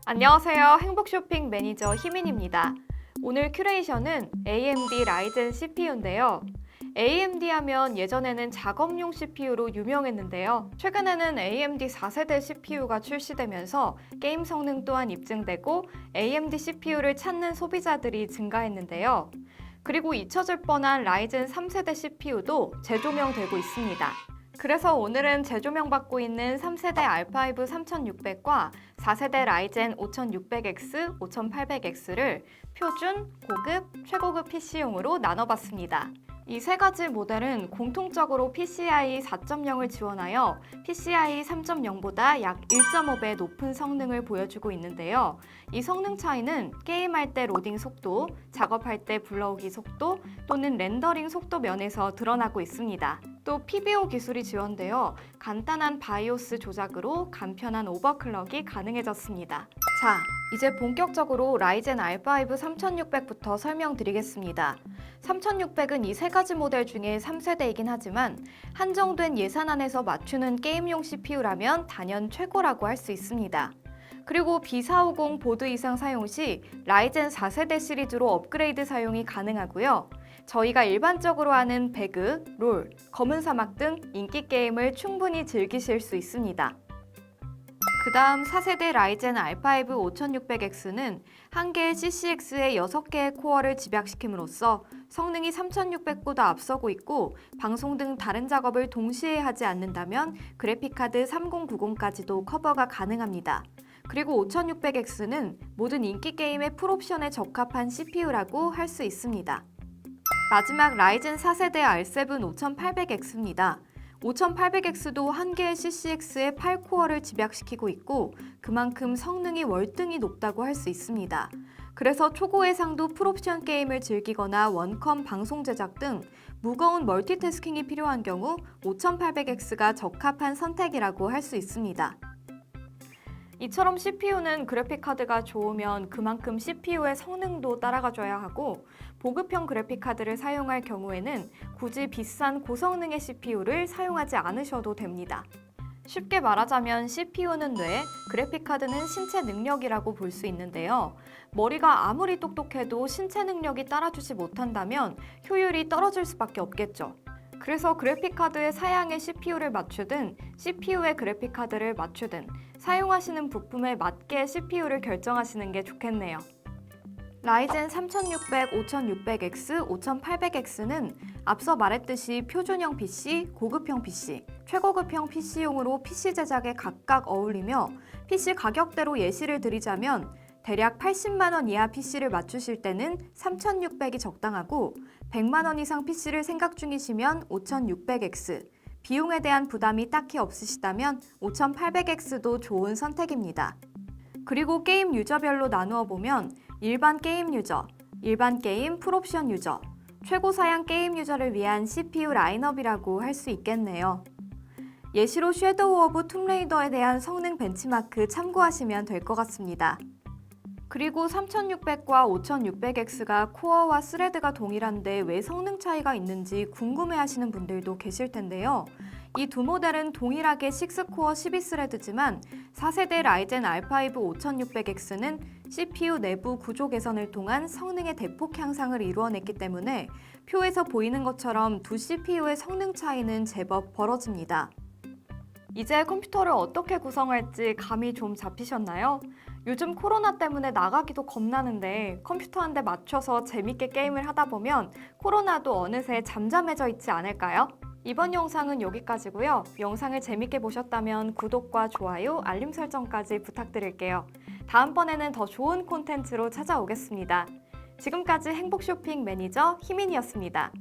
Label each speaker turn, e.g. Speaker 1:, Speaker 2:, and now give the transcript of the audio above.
Speaker 1: 안녕하세요. 행복쇼핑 매니저 희민입니다. 오늘 큐레이션은 AMD 라이젠 CPU인데요. AMD 하면 예전에는 작업용 CPU로 유명했는데요. 최근에는 AMD 4세대 CPU가 출시되면서 게임 성능 또한 입증되고 AMD CPU를 찾는 소비자들이 증가했는데요. 그리고 잊혀질 뻔한 라이젠 3세대 CPU도 재조명되고 있습니다. 그래서 오늘은 재조명받고 있는 3세대 R5 3600과 4세대 라이젠 5600X, 5800X를 표준, 고급, 최고급 PC용으로 나눠봤습니다. 이 세 가지 모델은 공통적으로 PCIe 4.0을 지원하여 PCIe 3.0보다 약 1.5배 높은 성능을 보여주고 있는데요. 이 성능 차이는 게임할 때 로딩 속도, 작업할 때 불러오기 속도 또는 렌더링 속도 면에서 드러나고 있습니다. 또 PBO 기술이 지원되어 간단한 바이오스 조작으로 간편한 오버클럭이 가능해졌습니다. 자, 이제 본격적으로 라이젠 R5 3600부터 설명드리겠습니다. 3600은 이 세 가지 모델 중에 3세대이긴 하지만 한정된 예산 안에서 맞추는 게임용 CPU라면 단연 최고라고 할 수 있습니다. 그리고 B450 보드 이상 사용 시 라이젠 4세대 시리즈로 업그레이드 사용이 가능하고요. 저희가 일반적으로 아는 배그, 롤, 검은 사막 등 인기 게임을 충분히 즐기실 수 있습니다. 그 다음 4세대 라이젠 R5 5600X는 한 개의 CCX에 6개의 코어를 집약시킴으로써 성능이 3600보다 앞서고 있고 방송 등 다른 작업을 동시에 하지 않는다면 그래픽카드 3090까지도 커버가 가능합니다. 그리고 5600X는 모든 인기 게임의 풀옵션에 적합한 CPU라고 할 수 있습니다. 마지막 라이젠 4세대 R7 5800X입니다. 5800X도 한 개의 CCX에 8코어를 집약시키고 있고 그만큼 성능이 월등히 높다고 할 수 있습니다. 그래서 초고해상도 풀옵션 게임을 즐기거나 원컴 방송 제작 등 무거운 멀티태스킹이 필요한 경우 5800X가 적합한 선택이라고 할 수 있습니다. 이처럼 CPU는 그래픽카드가 좋으면 그만큼 CPU의 성능도 따라가줘야 하고 보급형 그래픽카드를 사용할 경우에는 굳이 비싼 고성능의 CPU를 사용하지 않으셔도 됩니다. 쉽게 말하자면 CPU는 뇌, 그래픽카드는 신체 능력이라고 볼 수 있는데요. 머리가 아무리 똑똑해도 신체 능력이 따라주지 못한다면 효율이 떨어질 수밖에 없겠죠. 그래서 그래픽카드의 사양에 CPU를 맞추든 CPU에 그래픽카드를 맞추든 사용하시는 부품에 맞게 CPU를 결정하시는 게 좋겠네요. 라이젠 3600, 5600X, 5800X는 앞서 말했듯이 표준형 PC, 고급형 PC, 최고급형 PC용으로 PC 제작에 각각 어울리며 PC 가격대로 예시를 드리자면 대략 80만 원 이하 PC를 맞추실 때는 3600이 적당하고 100만 원 이상 PC를 생각 중이시면 5600X, 비용에 대한 부담이 딱히 없으시다면 5800X도 좋은 선택입니다. 그리고 게임 유저별로 나누어 보면 일반 게임 유저, 일반 게임 풀옵션 유저, 최고 사양 게임 유저를 위한 CPU 라인업이라고 할 수 있겠네요. 예시로 섀도우 오브 툼레이더에 대한 성능 벤치마크 참고하시면 될 것 같습니다. 그리고 3600과 5600X가 코어와 스레드가 동일한데 왜 성능 차이가 있는지 궁금해하시는 분들도 계실 텐데요. 이 두 모델은 동일하게 6코어 12스레드지만 4세대 라이젠 R5 5600X는 CPU 내부 구조 개선을 통한 성능의 대폭 향상을 이루어냈기 때문에 표에서 보이는 것처럼 두 CPU의 성능 차이는 제법 벌어집니다. 이제 컴퓨터를 어떻게 구성할지 감이 좀 잡히셨나요? 요즘 코로나 때문에 나가기도 겁나는데 컴퓨터 한 대 맞춰서 재밌게 게임을 하다 보면 코로나도 어느새 잠잠해져 있지 않을까요? 이번 영상은 여기까지고요. 영상을 재밌게 보셨다면 구독과 좋아요, 알림 설정까지 부탁드릴게요. 다음번에는 더 좋은 콘텐츠로 찾아오겠습니다. 지금까지 행복쇼핑 매니저 희민이었습니다.